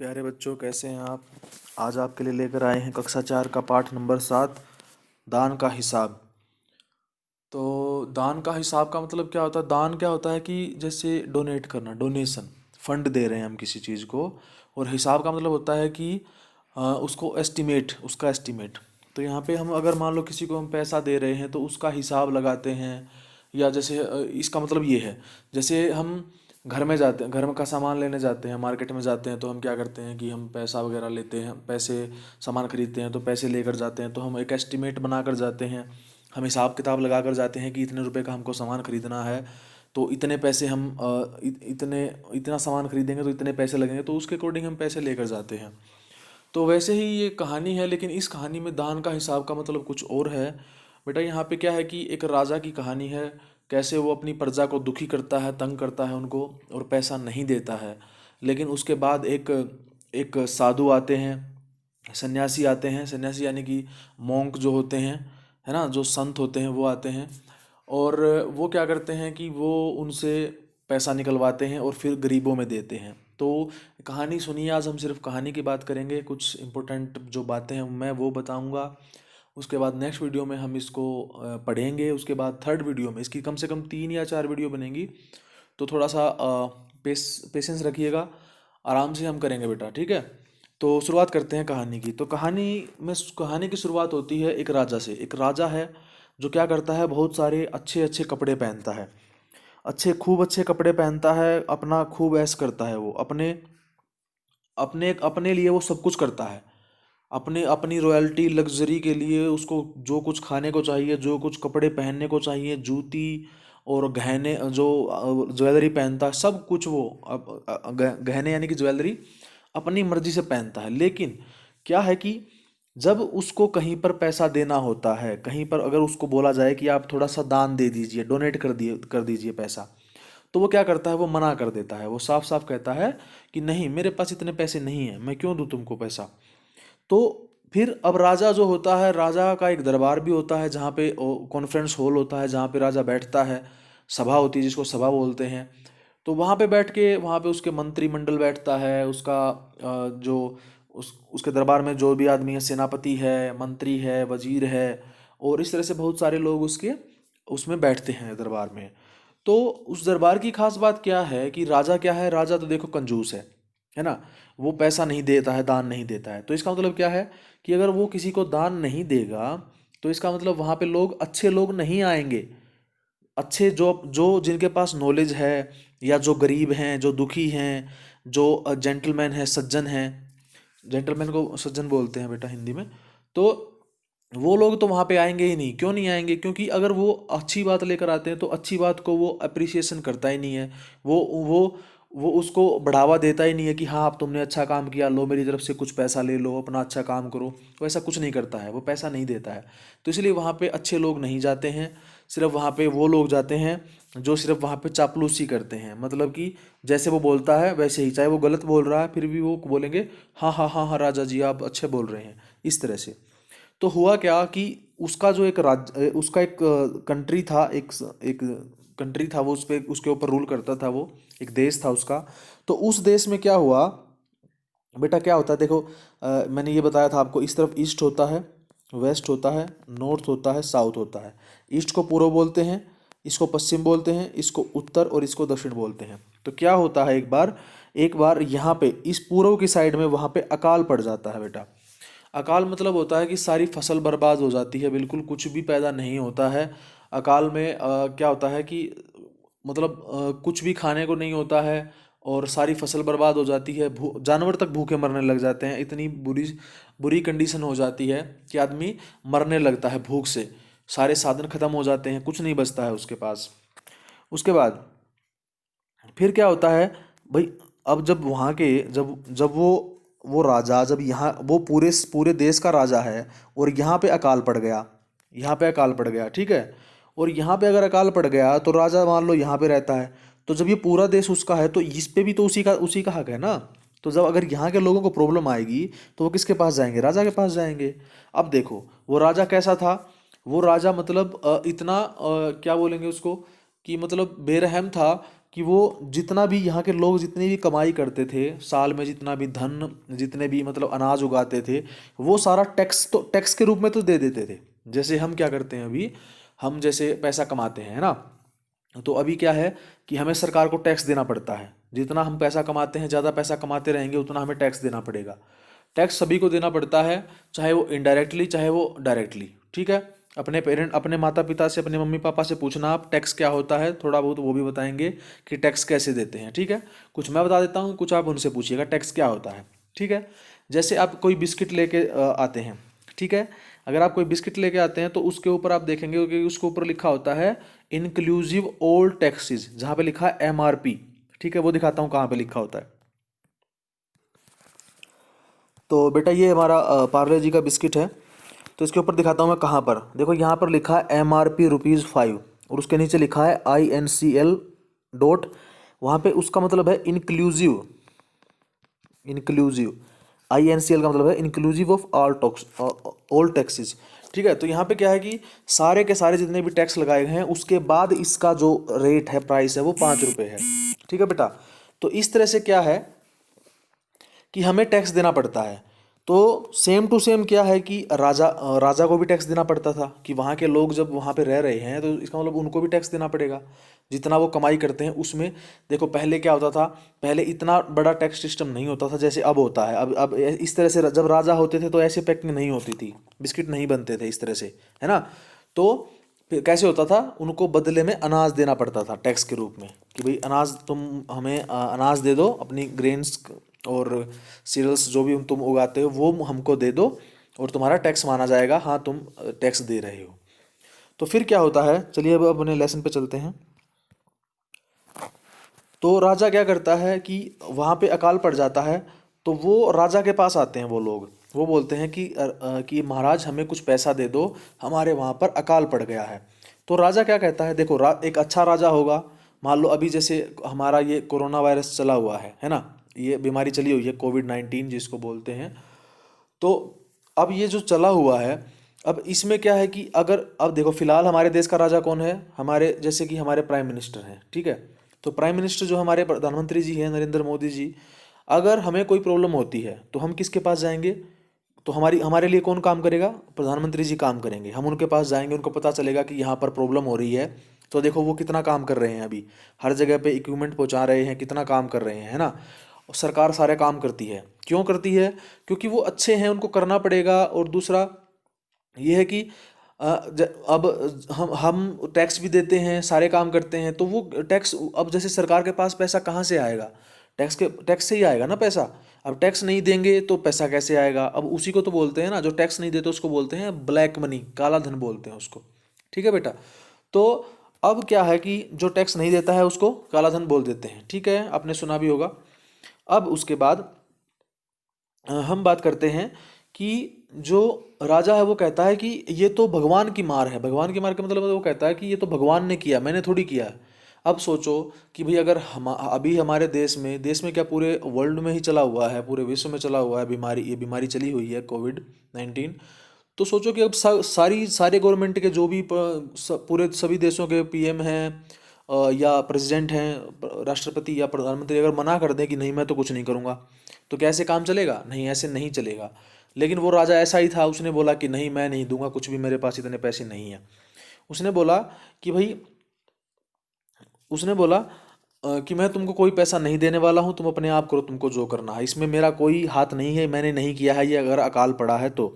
प्यारे बच्चों, कैसे हैं आप। आज आपके लिए लेकर आए हैं कक्षा 4 का पाठ नंबर 7, दान का हिसाब। तो दान का हिसाब का मतलब क्या होता है। दान क्या होता है कि जैसे डोनेट करना, डोनेशन, फंड दे रहे हैं हम किसी चीज़ को। और हिसाब का मतलब होता है कि उसको एस्टिमेट, उसका एस्टिमेट। तो यहाँ पे हम अगर मान लो किसी को हम पैसा दे रहे हैं तो उसका हिसाब लगाते हैं। या जैसे इसका मतलब ये है, जैसे हम घर में जाते हैं, घर में का सामान लेने जाते हैं, मार्केट में जाते हैं, तो हम क्या करते हैं कि हम पैसा वगैरह लेते हैं, पैसे सामान खरीदते हैं तो पैसे लेकर जाते हैं। तो हम एक एस्टिमेट बना कर जाते हैं, हम हिसाब किताब लगा कर जाते हैं कि इतने रुपए का हमको सामान खरीदना है, तो इतने पैसे हम इतने इतना सामान खरीदेंगे तो इतने पैसे लगेंगे, तो उसके अकॉर्डिंग हम पैसे लेकर जाते हैं। तो वैसे ही ये कहानी है, लेकिन इस कहानी में दान का हिसाब का मतलब कुछ और है। बेटा यहाँ पे क्या है कि एक राजा की कहानी है, कैसे वो अपनी प्रजा को दुखी करता है, तंग करता है उनको, और पैसा नहीं देता है। लेकिन उसके बाद एक एक साधु आते हैं, सन्यासी आते हैं। सन्यासी यानी कि मोंक जो होते हैं, है ना, जो संत होते हैं वो आते हैं। और वो क्या करते हैं कि वो उनसे पैसा निकलवाते हैं और फिर गरीबों में देते हैं। तो कहानी सुनिए, आज हम सिर्फ कहानी की बात करेंगे, कुछ इम्पोर्टेंट जो बातें हैं मैं वो बताऊंगा। उसके बाद नेक्स्ट वीडियो में हम इसको पढ़ेंगे। उसके बाद थर्ड वीडियो में इसकी कम से कम 3 या 4 वीडियो बनेंगी। तो थोड़ा सा पेशेंस रखिएगा, आराम से हम करेंगे बेटा, ठीक है। तो शुरुआत करते हैं कहानी की। तो कहानी की शुरुआत होती है एक राजा से। एक राजा है जो क्या करता है, बहुत सारे अच्छे अच्छे कपड़े पहनता है, खूब अच्छे कपड़े पहनता है, अपना खूब ऐश करता है। वो अपने अपने अपने लिए वो सब कुछ करता है। अपने अपनी रॉयल्टी, लग्जरी के लिए उसको जो कुछ खाने को चाहिए, जो कुछ कपड़े पहनने को चाहिए, जूती और गहने, जो ज्वेलरी पहनता है, सब कुछ वो गहने यानी कि ज्वेलरी अपनी मर्जी से पहनता है। लेकिन क्या है कि जब उसको कहीं पर पैसा देना होता है, कहीं पर अगर उसको बोला जाए कि आप थोड़ा सा दान दे दीजिए, डोनेट कर दीजिए पैसा, तो वो क्या करता है, वो मना कर देता है। वो साफ साफ कहता है कि नहीं, मेरे पास इतने पैसे नहीं हैं, मैं क्यों दूं तुमको पैसा। तो फिर अब राजा जो होता है, राजा का एक दरबार भी होता है, जहाँ पे कॉन्फ्रेंस हॉल होता है, जहाँ पे राजा बैठता है, सभा होती है जिसको सभा बोलते हैं। तो वहाँ पे बैठ के, वहाँ पे उसके मंत्रिमंडल बैठता है, उसका जो उसके दरबार में जो भी आदमी है, सेनापति है, मंत्री है, वजीर है, और इस तरह से बहुत सारे लोग उसके उसमें बैठते हैं दरबार में। तो उस दरबार की खास बात क्या है कि राजा क्या है, राजा तो देखो कंजूस है ना। वो पैसा नहीं देता है, दान नहीं देता है। तो इसका मतलब क्या है कि अगर वो किसी को दान नहीं देगा, तो इसका मतलब वहाँ पे लोग, अच्छे लोग नहीं आएंगे। अच्छे जो जो जिनके पास नॉलेज है, या जो गरीब हैं, जो दुखी हैं, जो जेंटलमैन है, सज्जन हैं, जेंटलमैन को सज्जन बोलते हैं बेटा हिंदी में। तो वो लोग तो वहाँ पे आएंगे ही नहीं। क्यों नहीं आएंगे? क्योंकि अगर वो अच्छी बात लेकर आते हैं तो अच्छी बात को वो अप्रिसिएशन करता ही नहीं है। वो वो वो उसको बढ़ावा देता ही नहीं है कि हाँ, अब तुमने अच्छा काम किया, लो मेरी तरफ से कुछ पैसा ले लो, अपना अच्छा काम करो। वो ऐसा कुछ नहीं करता है, वो पैसा नहीं देता है। तो इसलिए वहाँ पे अच्छे लोग नहीं जाते हैं। सिर्फ वहाँ पे वो लोग जाते हैं जो सिर्फ वहाँ पे चापलूसी करते हैं। मतलब कि जैसे वो बोलता है वैसे ही, चाहे वो गलत बोल रहा है फिर भी वो बोलेंगे हाँ हाँ हाँ हाँ राजा जी, आप अच्छे बोल रहे हैं, इस तरह से। तो हुआ क्या कि उसका जो एक राज्य, उसका एक कंट्री था, एक कंट्री था, वो उस पे उसके ऊपर रूल करता था। वो एक देश था उसका। तो उस देश में क्या हुआ बेटा, क्या होता है देखो, मैंने ये बताया था आपको, इस तरफ ईस्ट होता है, वेस्ट होता है, नॉर्थ होता है, साउथ होता है। ईस्ट को पूर्व बोलते हैं, इसको पश्चिम बोलते हैं, इसको उत्तर और इसको दक्षिण बोलते हैं। तो क्या होता है, एक बार यहाँ पे इस पूर्व की साइड में वहाँ पे अकाल पड़ जाता है बेटा। अकाल मतलब होता है कि सारी फसल बर्बाद हो जाती है, बिल्कुल कुछ भी पैदा नहीं होता है। अकाल में क्या होता है कि मतलब कुछ भी खाने को नहीं होता है, और सारी फसल बर्बाद हो जाती है। जानवर तक भूखे मरने लग जाते हैं। इतनी बुरी बुरी कंडीशन हो जाती है कि आदमी मरने लगता है भूख से। सारे साधन खत्म हो जाते हैं, कुछ नहीं बचता है उसके पास। उसके बाद फिर क्या होता है भाई, अब जब वहाँ के जब जब वो राजा, जब यहाँ वो पूरे पूरे देश का राजा है, और यहाँ पे अकाल पड़ गया, यहाँ पे अकाल पड़ गया, ठीक है। और यहाँ पे अगर अकाल पड़ गया तो राजा मान लो यहाँ पे रहता है, तो जब ये पूरा देश उसका है तो इस पे भी तो उसी का हक है ना। तो जब अगर यहाँ के लोगों को प्रॉब्लम आएगी तो वो किसके पास जाएंगे? राजा के पास जाएंगे। अब देखो वो राजा कैसा था। वो राजा मतलब इतना क्या बोलेंगे उसको, कि मतलब बेरहम था। कि वो जितना भी यहाँ के लोग जितनी भी कमाई करते थे साल में, जितना भी धन, जितने भी मतलब अनाज उगाते थे, वो सारा टैक्स के रूप में तो दे देते थे। जैसे हम क्या करते हैं अभी, हम जैसे पैसा कमाते हैं, है ना, तो अभी क्या है कि हमें सरकार को टैक्स देना पड़ता है। जितना हम पैसा कमाते हैं, ज़्यादा पैसा कमाते रहेंगे, उतना हमें टैक्स देना पड़ेगा। टैक्स सभी को देना पड़ता है, चाहे वो इनडायरेक्टली चाहे वो डायरेक्टली। ठीक है, अपने माता पिता से, अपने मम्मी पापा से पूछना आप टैक्स क्या होता है, थोड़ा बहुत वो भी बताएंगे कि टैक्स कैसे देते हैं। ठीक है, कुछ मैं बता देता हूँ, कुछ आप उनसे पूछिएगा टैक्स क्या होता है। ठीक है, जैसे आप कोई बिस्किट लेके आते हैं, ठीक है, अगर आप कोई बिस्किट लेके आते हैं तो उसके ऊपर आप देखेंगे कि उसके ऊपर लिखा होता है इंक्लूसिव ऑल टैक्सेस, जहाँ पे लिखा है MRP। ठीक है, वो दिखाता हूँ कहाँ पे लिखा होता है। तो बेटा ये हमारा पार्ले जी का बिस्किट है, तो इसके ऊपर दिखाता हूँ मैं कहाँ पर। देखो यहाँ पर लिखा है MRP ₹5, और उसके नीचे लिखा है INCL डॉट, वहाँ पे उसका मतलब है इंक्लूसिव। इंक्लूसिव INCL का मतलब है इंक्लूसिव ऑफ ऑल टैक्सेस। ठीक है, तो यहाँ पे क्या है कि सारे के सारे जितने भी टैक्स लगाए गए हैं उसके बाद इसका जो रेट है, प्राइस है, वो ₹5 है। ठीक है बेटा, तो इस तरह से क्या है कि हमें टैक्स देना पड़ता है। तो सेम टू सेम क्या है कि राजा को भी टैक्स देना पड़ता था, कि वहाँ के लोग जब वहाँ पे रह रहे हैं तो इसका मतलब उनको भी टैक्स देना पड़ेगा, जितना वो कमाई करते हैं उसमें। देखो पहले क्या होता था, पहले इतना बड़ा टैक्स सिस्टम नहीं होता था जैसे अब होता है। अब इस तरह से जब राजा होते थे तो ऐसे पैकिंग नहीं होती थी, बिस्किट नहीं बनते थे इस तरह से, है ना। तो फिर कैसे होता था, उनको बदले में अनाज देना पड़ता था टैक्स के रूप में, कि भाई अनाज तुम हमें अनाज दे दो, अपनी ग्रेन्स और सीरियल्स जो भी तुम उगाते हो वो हमको दे दो, और तुम्हारा टैक्स माना जाएगा, हाँ तुम टैक्स दे रहे हो। तो फिर क्या होता है, चलिए अब अपने लेसन पे चलते हैं। तो राजा क्या करता है कि वहाँ पे अकाल पड़ जाता है, तो वो राजा के पास आते हैं वो लोग, वो बोलते हैं कि महाराज हमें कुछ पैसा दे दो, हमारे वहाँ पर अकाल पड़ गया है। तो राजा क्या कहता है, देखो एक अच्छा राजा होगा, मान लो अभी जैसे हमारा ये कोरोना वायरस चला हुआ है ना, ये बीमारी चली हुई है कोविड-19 जिसको बोलते हैं। तो अब ये जो चला हुआ है, अब इसमें क्या है कि अगर अब देखो फिलहाल हमारे देश का राजा कौन है, हमारे जैसे कि हमारे प्राइम मिनिस्टर हैं। ठीक है, तो प्राइम मिनिस्टर जो हमारे प्रधानमंत्री जी हैं, नरेंद्र मोदी जी, अगर हमें कोई प्रॉब्लम होती है तो हम किसके पास जाएंगे, तो हमारे लिए कौन काम करेगा, प्रधानमंत्री जी काम करेंगे। हम उनके पास जाएंगे, उनको पता चलेगा कि यहाँ पर प्रॉब्लम हो रही है, तो देखो वो कितना काम कर रहे हैं, अभी हर जगह पे इक्विपमेंट पहुँचा रहे हैं, कितना काम कर रहे हैं, है ना। और सरकार सारे काम करती है, क्यों करती है, क्योंकि वो अच्छे हैं, उनको करना पड़ेगा। और दूसरा ये है कि अब हम टैक्स भी देते हैं, सारे काम करते हैं, तो वो टैक्स, अब जैसे सरकार के पास पैसा कहाँ से आएगा, टैक्स से ही आएगा ना पैसा। अब टैक्स नहीं देंगे तो पैसा कैसे आएगा, अब उसी को तो बोलते हैं ना, जो टैक्स नहीं देते उसको बोलते हैं ब्लैक मनी, काला धन बोलते हैं उसको। ठीक है बेटा, तो अब क्या है कि जो टैक्स नहीं देता है उसको काला धन बोल देते हैं। ठीक है, आपने सुना भी होगा। अब उसके बाद हम बात करते हैं कि जो राजा है वो कहता है कि ये तो भगवान की मार है। भगवान की मार का मतलब वो कहता है कि ये तो भगवान ने किया, मैंने थोड़ी किया है। अब सोचो कि भाई अगर हम अभी हमारे देश में क्या पूरे वर्ल्ड में ही चला हुआ है, पूरे विश्व में चला हुआ है बीमारी, ये बीमारी चली हुई है कोविड-19। तो सोचो कि अब सारे गवर्नमेंट के जो भी पूरे सभी देशों के PM हैं, या प्रेसिडेंट हैं, राष्ट्रपति या प्रधानमंत्री, अगर मना कर दें कि नहीं मैं तो कुछ नहीं करूँगा, तो कैसे काम चलेगा, नहीं ऐसे नहीं चलेगा। लेकिन वो राजा ऐसा ही था, उसने बोला कि नहीं मैं नहीं दूंगा कुछ भी, मेरे पास इतने पैसे नहीं हैं। उसने बोला कि भाई, उसने बोला कि मैं तुमको कोई पैसा नहीं देने वाला हूँ, तुम अपने आप करो, तुमको जो करना है, इसमें मेरा कोई हाथ नहीं है, मैंने नहीं किया है ये, अगर अकाल पड़ा है तो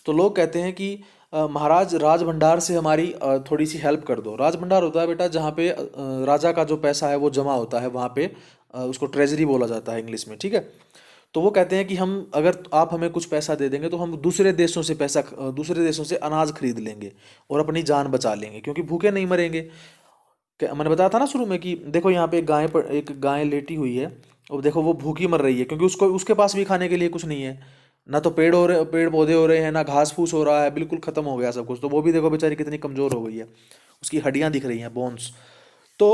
लोग कहते हैं कि महाराज राज भंडार से हमारी थोड़ी सी हेल्प कर दो। राज भंडार होता है बेटा जहाँ पे राजा का जो पैसा है वो जमा होता है, वहाँ पे उसको ट्रेजरी बोला जाता है इंग्लिश में। ठीक है, तो वो कहते हैं कि हम, अगर आप हमें कुछ पैसा दे देंगे तो हम दूसरे देशों से अनाज खरीद लेंगे और अपनी जान बचा लेंगे, क्योंकि भूखे नहीं मरेंगे। मैंने बताया था ना शुरू में कि देखो यहाँ पे एक गाय लेटी हुई है, और देखो वो भूखी मर रही है, क्योंकि उसके पास भी खाने के लिए कुछ नहीं है, ना तो पेड़ पौधे हो रहे हैं, ना घास फूस हो रहा है, बिल्कुल खत्म हो गया सब कुछ। तो वो भी देखो बेचारी कितनी कमजोर हो गई है, उसकी हड्डियां दिख रही हैं, बोन्स। तो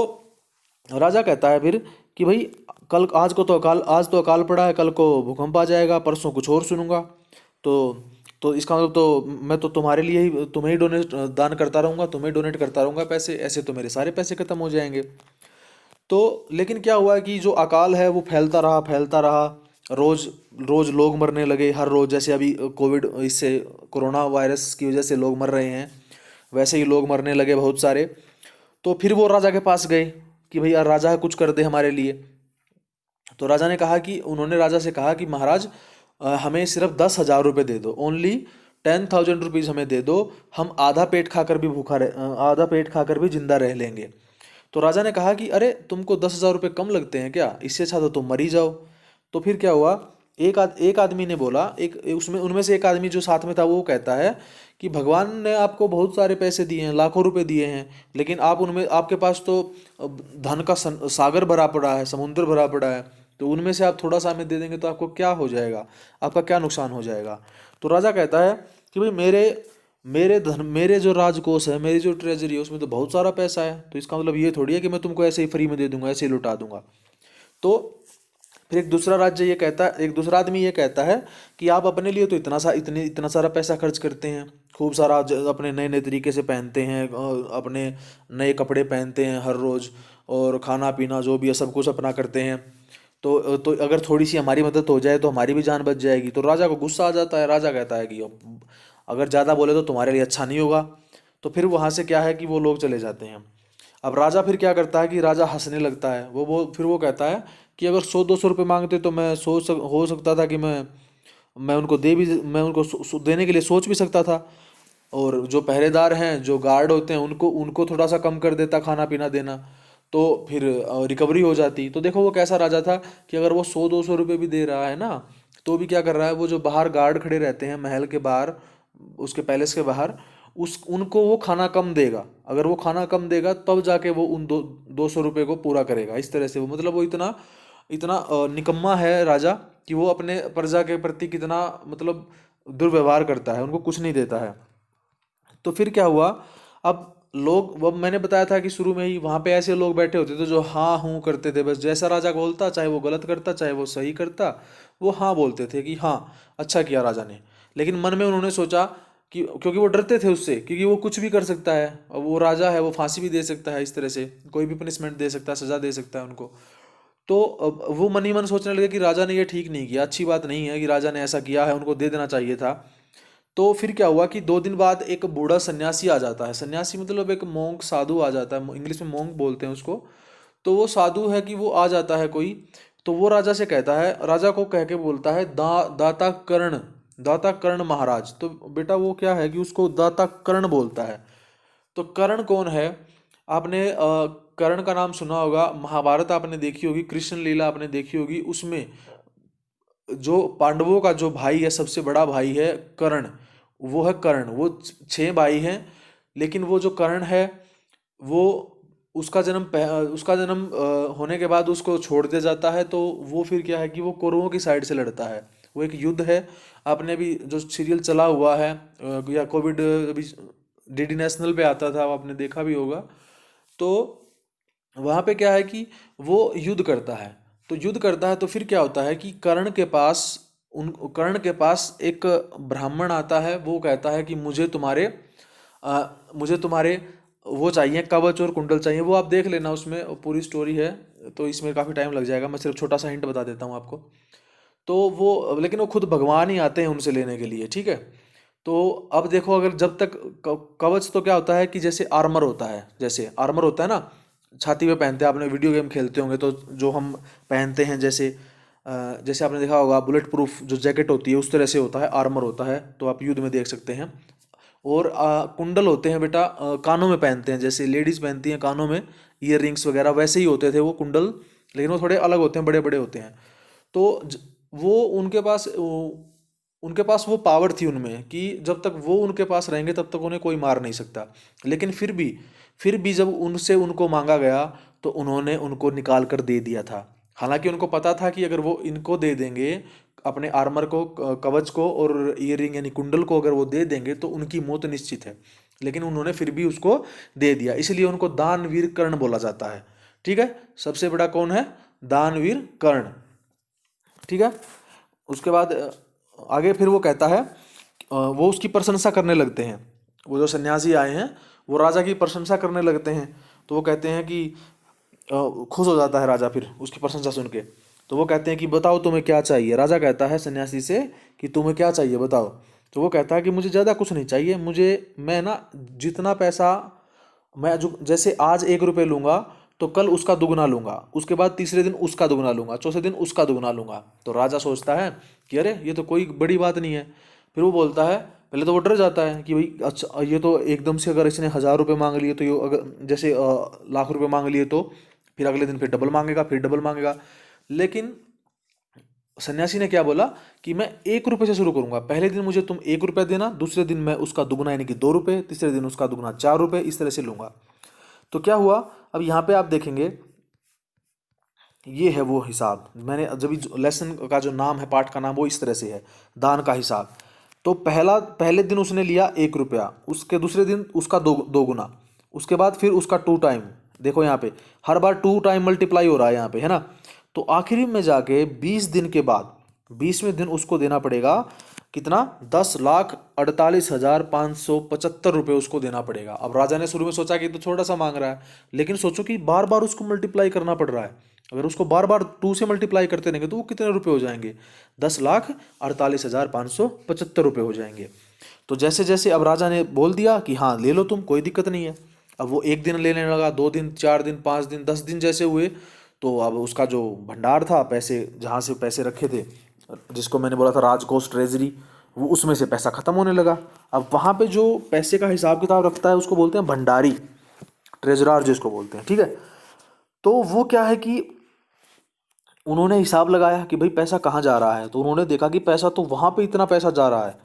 राजा कहता है फिर कि भाई कल, आज तो अकाल पड़ा है, कल को भूकंप आ जाएगा, परसों कुछ और सुनूंगा। तो तो इसका मतलब तो मैं तो तुम्हें ही डोनेट दान करता रहूंगा, तुम्हें डोनेट करता रहूंगा पैसे, ऐसे तो मेरे सारे पैसे खत्म हो जाएंगे। तो लेकिन क्या हुआ कि जो अकाल है वो फैलता रहा। रोज रोज लोग मरने लगे, हर रोज, जैसे अभी कोविड, इससे कोरोना वायरस की वजह से लोग मर रहे हैं, वैसे ही लोग मरने लगे बहुत सारे। तो फिर वो राजा के पास गए कि भैया राजा कुछ कर दे हमारे लिए। तो राजा ने कहा कि उन्होंने राजा से कहा कि महाराज, हमें सिर्फ 10,000 रुपये दे दो, ओनली 10,000 रुपीज़ हमें दे दो। हम आधा पेट खाकर भी आधा पेट खाकर भी जिंदा रह लेंगे। तो राजा ने कहा कि अरे तुमको 10,000 रुपये कम लगते हैं क्या, इससे अच्छा तो तुम मर ही जाओ। तो फिर क्या हुआ, एक आदमी ने बोला, उसमें उनमें से एक आदमी जो साथ में था वो कहता है कि भगवान ने आपको बहुत सारे पैसे दिए हैं, लाखों रुपए दिए हैं, लेकिन आप उनमें आपके पास तो धन का सागर भरा पड़ा है, समुद्र भरा पड़ा है। तो उनमें से आप थोड़ा सा हमें दे देंगे तो आपको क्या हो जाएगा, आपका क्या नुकसान हो जाएगा। तो राजा कहता है कि भाई मेरे जो राजकोष है, मेरी जो ट्रेजरी है, उसमें तो बहुत सारा पैसा है, तो इसका मतलब ये थोड़ी है कि मैं तुमको ऐसे ही फ्री में दे दूंगा, ऐसे ही लुटा दूंगा। तो फिर एक दूसरा आदमी ये कहता है कि आप अपने लिए तो इतना सारा पैसा खर्च करते हैं, खूब सारा अपने नए नए तरीके से पहनते हैं, अपने नए कपड़े पहनते हैं हर रोज़, और खाना पीना जो भी है सब कुछ अपना करते हैं। तो अगर थोड़ी सी हमारी मदद हो जाए तो हमारी भी जान बच जाएगी। तो राजा को गुस्सा आ जाता है, राजा कहता है कि अगर ज़्यादा बोले तो तुम्हारे लिए अच्छा नहीं होगा। तो फिर वहाँ से क्या है कि वो लोग चले जाते हैं। अब राजा फिर क्या करता है कि राजा हंसने लगता है, फिर वो कहता है कि अगर 100-200 रुपये मांगते तो हो सकता था कि मैं उनको देने के लिए सोच भी सकता था, और जो पहरेदार हैं, जो गार्ड होते हैं, उनको उनको थोड़ा सा कम कर देता खाना पीना देना, तो फिर रिकवरी हो जाती। तो देखो वो कैसा राजा था कि अगर वो 100-200 रुपये भी दे रहा है ना, तो भी क्या कर रहा है, वो जो बाहर गार्ड खड़े रहते हैं महल के बाहर, उसके पैलेस के बाहर, उस उनको वो खाना कम देगा। अगर वो खाना कम देगा तब जाके वो उन 200 रुपये को पूरा करेगा। इस तरह से वो, मतलब वो इतना इतना निकम्मा है राजा कि वो अपने प्रजा के प्रति कितना, मतलब दुर्व्यवहार करता है, उनको कुछ नहीं देता है। तो फिर क्या हुआ, अब लोग, वो मैंने बताया था कि शुरू में ही वहाँ पे ऐसे लोग बैठे होते थे जो हाँ हूँ करते थे, बस जैसा राजा बोलता, चाहे वो गलत करता चाहे वो सही करता, वो हाँ बोलते थे कि हाँ अच्छा किया राजा ने। लेकिन मन में उन्होंने सोचा कि, क्योंकि वो डरते थे उससे, क्योंकि वो कुछ भी कर सकता है, और वो राजा है, वो फांसी भी दे सकता है, इस तरह से कोई भी पनिशमेंट दे सकता है, सजा दे सकता है उनको। तो अब वो मन ही मन सोचने लगे कि राजा ने ये ठीक नहीं किया, अच्छी बात नहीं है कि राजा ने ऐसा किया है, उनको दे देना चाहिए था। तो फिर क्या हुआ कि 2 दिन बाद एक बूढ़ा सन्यासी आ जाता है। सन्यासी मतलब एक मोंक, साधु आ जाता है, इंग्लिश में मोंक बोलते हैं उसको। तो वो साधु है कि वो आ जाता है कोई। तो वो राजा से कहता है, राजा को कह के बोलता है, दाता कर्ण महाराज। तो बेटा वो क्या है कि उसको दाता कर्ण बोलता है। तो कर्ण कौन है, आपने कर्ण का नाम सुना होगा, महाभारत आपने देखी होगी, कृष्ण लीला आपने देखी होगी, उसमें जो पांडवों का जो भाई है, सबसे बड़ा भाई है कर्ण, वो है कर्ण। वो 6 भाई हैं, लेकिन वो जो कर्ण है, वो उसका जन्म होने के बाद उसको छोड़ दिया जाता है। तो वो फिर क्या है कि वो कौरवों की साइड से लड़ता है। वो एक युद्ध है। आपने भी जो सीरियल चला हुआ है, या कोविड अभी डीडी नेशनल पे आता था, वो आपने देखा भी होगा। तो वहाँ पे क्या है कि वो युद्ध करता है। तो युद्ध करता है तो फिर क्या होता है कि कर्ण के पास एक ब्राह्मण आता है। वो कहता है कि मुझे तुम्हारे वो चाहिए, कवच और कुंडल चाहिए। वो आप देख लेना, उसमें पूरी स्टोरी है, तो इसमें काफ़ी टाइम लग जाएगा, मैं सिर्फ छोटा सा हिंट बता देता हूँ आपको। तो वो, लेकिन वो खुद भगवान ही आते हैं उनसे लेने के लिए, ठीक है। तो अब देखो, अगर जब तक कवच तो क्या होता है कि जैसे आर्मर होता है, जैसे आर्मर होता है ना, छाती पे पहनते हैं, आपने वीडियो गेम खेलते होंगे तो जो हम पहनते हैं, जैसे आपने देखा होगा बुलेट प्रूफ जो जैकेट होती है, उस तरह से होता है, आर्मर होता है, तो आप युद्ध में देख सकते हैं। और कुंडल होते हैं बेटा, कानों में पहनते हैं, जैसे लेडीज पहनती हैं कानों में ईयर रिंग्स वगैरह, वैसे ही होते थे वो कुंडल, लेकिन वो थोड़े अलग होते हैं, बड़े बड़े होते हैं। तो वो उनके पास वो पावर थी उनमें कि जब तक वो उनके पास रहेंगे तब तक उन्हें कोई मार नहीं सकता। लेकिन फिर भी जब उनसे उनको मांगा गया तो उन्होंने उनको निकाल कर दे दिया था। हालांकि उनको पता था कि अगर वो इनको दे देंगे, अपने आर्मर को, कवच को और ईयरिंग यानी कुंडल को अगर वो दे देंगे तो उनकी मौत निश्चित है। लेकिन उन्होंने फिर भी उसको दे दिया, इसलिए उनको दानवीर कर्ण बोला जाता है। ठीक है, सबसे बड़ा कौन है, दानवीर कर्ण। ठीक है, उसके बाद आगे फिर वो कहता है, वो उसकी प्रशंसा करने लगते हैं। वो जो सन्यासी आए हैं वो राजा की प्रशंसा करने लगते हैं। तो वो कहते हैं कि खुश हो जाता है राजा फिर उसकी प्रशंसा सुन के। तो वो कहते हैं कि बताओ तुम्हें क्या चाहिए। राजा कहता है सन्यासी से कि तुम्हें क्या चाहिए बताओ। तो वो कहता है कि मुझे ज़्यादा कुछ नहीं चाहिए, मुझे मैं ना जितना पैसा मैं जो जैसे आज 1 रुपये लूँगा तो कल उसका दुगना लूँगा, उसके बाद तीसरे दिन उसका दुगना लूँगा, चौथे दिन उसका दुगना लूँगा। तो राजा सोचता है कि अरे ये तो कोई बड़ी बात नहीं है। फिर वो बोलता है, पहले तो वो डर जाता है कि भाई अच्छा ये तो एकदम से अगर इसने 1,000 रुपये मांग लिए तो ये अगर जैसे लाख रुपए मांग लिए तो फिर अगले दिन फिर डबल मांगेगा, फिर डबल मांगेगा। लेकिन सन्यासी ने क्या बोला कि मैं 1 रुपये से शुरू करूंगा, पहले दिन मुझे तुम 1 रुपया देना, दूसरे दिन मैं उसका दुगना यानी कि 2 रुपये, तीसरे दिन उसका दुगना 4 रुपये, इस तरह से लूंगा। तो क्या हुआ, अब यहाँ पे आप देखेंगे ये है वो हिसाब। मैंने जब लेसन का जो नाम है, पाठ का नाम, वो इस तरह से है, दान का हिसाब। तो पहले दिन उसने लिया 1 रुपया, उसके दूसरे दिन उसका दो गुना, उसके बाद फिर उसका 2 टाइम। देखो यहाँ पे हर बार 2 टाइम मल्टीप्लाई हो रहा है यहाँ पे, है ना। तो आखिरी में जाके 20 दिन के बाद 20वें दिन उसको देना पड़ेगा कितना, 10,48,575 रुपये उसको देना पड़ेगा। अब राजा ने शुरू में सोचा कि तो छोटा सा मांग रहा है, लेकिन सोचो कि बार बार उसको मल्टीप्लाई करना पड़ रहा है। अगर उसको बार बार 2 से मल्टीप्लाई करते रहेंगे तो वो कितने रुपए हो जाएंगे, 10,48,575 रुपये हो जाएंगे। तो जैसे जैसे अब राजा ने बोल दिया कि हाँ ले लो तुम, कोई दिक्कत नहीं है। अब वो 1 दिन लेने लगा, 2 दिन, 4 दिन, 5 दिन, 10 दिन जैसे हुए, तो अब उसका जो भंडार था, पैसे जहाँ से पैसे रखे थे, जिसको मैंने बोला था राजकोष ट्रेजरी, वो उसमें से पैसा खत्म होने लगा। अब वहाँ पे जो पैसे का हिसाब किताब रखता है उसको बोलते हैं भंडारी, ट्रेजरार जिसको बोलते हैं, ठीक है। तो वो क्या है कि उन्होंने हिसाब लगाया कि भाई पैसा कहाँ जा रहा है, तो उन्होंने देखा कि पैसा तो वहाँ पे इतना पैसा जा रहा है।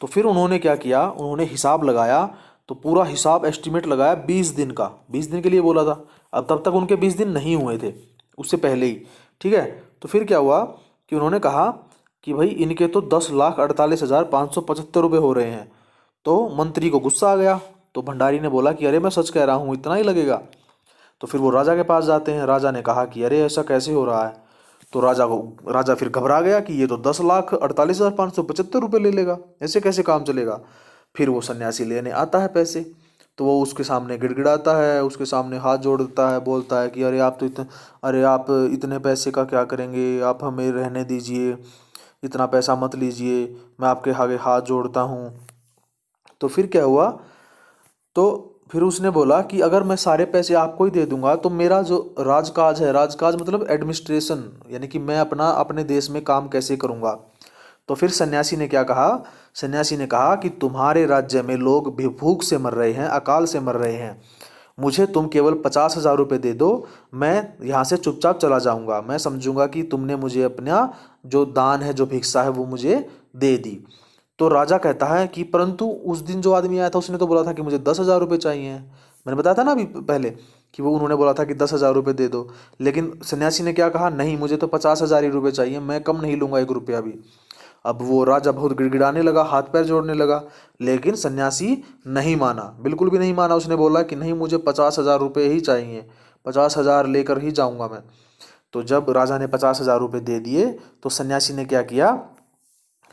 तो फिर उन्होंने क्या किया, उन्होंने हिसाब लगाया, तो पूरा हिसाब एस्टिमेट लगाया 20 दिन का, 20 दिन के लिए बोला था। अब तब तक उनके 20 दिन नहीं हुए थे, उससे पहले ही, ठीक है। तो फिर क्या हुआ कि उन्होंने कहा कि भाई इनके तो 10,48,575 रुपये हो रहे हैं। तो मंत्री को गुस्सा आ गया। तो भंडारी ने बोला कि अरे मैं सच कह रहा हूँ, इतना ही लगेगा। तो फिर वो राजा के पास जाते हैं। राजा ने कहा कि अरे ऐसा कैसे हो रहा है। तो राजा फिर घबरा गया कि ये तो 10,48,575 रुपये ले लेगा, ऐसे कैसे काम चलेगा। फिर वो सन्यासी लेने आता है पैसे। तो वो उसके सामने गिड़गिड़ाता है, उसके सामने हाथ जोड़ता है, बोलता है कि अरे आप इतने पैसे का क्या करेंगे, आप हमें रहने दीजिए, इतना पैसा मत लीजिए, मैं आपके आगे हाथ जोड़ता हूँ। तो फिर क्या हुआ, तो फिर उसने बोला कि अगर मैं सारे पैसे आपको ही दे दूंगा तो मेरा जो राजकाज है, राजकाज मतलब एडमिनिस्ट्रेशन, यानी कि मैं अपना अपने देश में काम कैसे करूंगा। तो फिर सन्यासी ने क्या कहा, सन्यासी ने कहा कि तुम्हारे राज्य में लोग भूख से मर रहे हैं, अकाल से मर रहे हैं, मुझे तुम केवल 50,000 रुपये दे दो, मैं यहाँ से चुपचाप चला जाऊँगा, मैं समझूंगा कि तुमने मुझे अपना जो दान है, जो भिक्षा है, वो मुझे दे दी। तो राजा कहता है कि परंतु उस दिन जो आदमी आया था उसने तो बोला था कि मुझे 10,000 रुपये चाहिए। मैंने बताया था ना अभी पहले कि वो उन्होंने बोला था कि 10,000 रुपये दे दो। लेकिन सन्यासी ने क्या कहा, नहीं मुझे तो 50,000 ही रुपये चाहिए, मैं कम नहीं लूँगा 1 रुपया भी। अब वो राजा बहुत गिड़गिड़ाने लगा, हाथ पैर जोड़ने लगा। लेकिन सन्यासी नहीं माना, बिल्कुल भी नहीं माना। उसने बोला कि नहीं, मुझे 50,000 रुपये ही चाहिए, 50,000 लेकर ही जाऊँगा मैं। तो जब राजा ने 50,000 रुपये दे दिए तो सन्यासी ने क्या किया,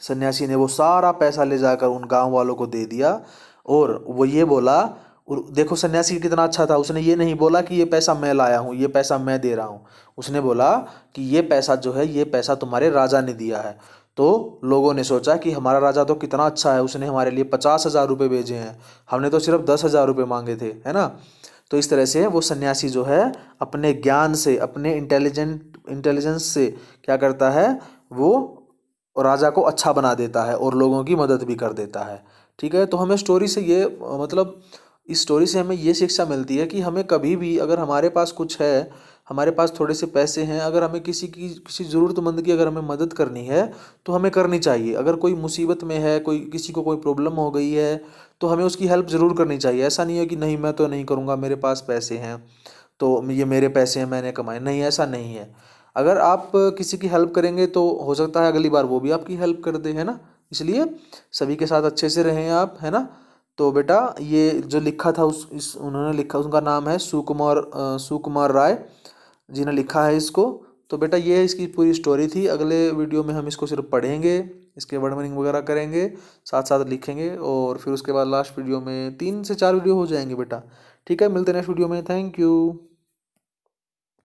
सन्यासी ने वो सारा पैसा ले जाकर उन गांव वालों को दे दिया। और वो ये बोला, और देखो सन्यासी कितना अच्छा था, उसने ये नहीं बोला कि ये पैसा मैं लाया हूँ, ये पैसा मैं दे रहा हूँ। उसने बोला कि ये पैसा जो है, ये पैसा तुम्हारे राजा ने दिया है। तो लोगों ने सोचा कि हमारा राजा तो कितना अच्छा है, उसने हमारे लिए 50,000 रुपये भेजे हैं, हमने तो सिर्फ 10,000 रुपये मांगे थे, है ना। तो इस तरह से वो सन्यासी जो है अपने ज्ञान से, अपने इंटेलिजेंस से क्या करता है, वो राजा को अच्छा बना देता है और लोगों की मदद भी कर देता है। ठीक है, तो हमें स्टोरी से ये मतलब इस स्टोरी से हमें ये शिक्षा मिलती है कि हमें कभी भी अगर हमारे पास कुछ है, हमारे पास थोड़े से पैसे हैं, अगर हमें किसी ज़रूरतमंद की अगर हमें मदद करनी है तो हमें करनी चाहिए। अगर कोई मुसीबत में है, कोई किसी को कोई प्रॉब्लम हो गई है, तो हमें उसकी हेल्प ज़रूर करनी चाहिए। ऐसा नहीं है कि नहीं मैं तो नहीं करूँगा, मेरे पास पैसे हैं तो ये मेरे पैसे हैं, मैंने कमाए, नहीं ऐसा नहीं है। अगर आप किसी की हेल्प करेंगे तो हो सकता है अगली बार वो भी आपकी हेल्प कर दे, है ना। इसलिए सभी के साथ अच्छे से रहें आप, है ना। तो बेटा ये जो लिखा था उस इस उन्होंने लिखा, उनका नाम है सुकुमार राय जी ने लिखा है इसको। तो बेटा ये इसकी पूरी स्टोरी थी। अगले वीडियो में हम इसको सिर्फ पढ़ेंगे, इसके वर्ड मीनिंग वगैरह करेंगे, साथ साथ लिखेंगे, और फिर उसके बाद लास्ट वीडियो में 3 से 4 वीडियो हो जाएंगे बेटा। ठीक है, मिलते हैं नेक्स्ट वीडियो में। Thank you.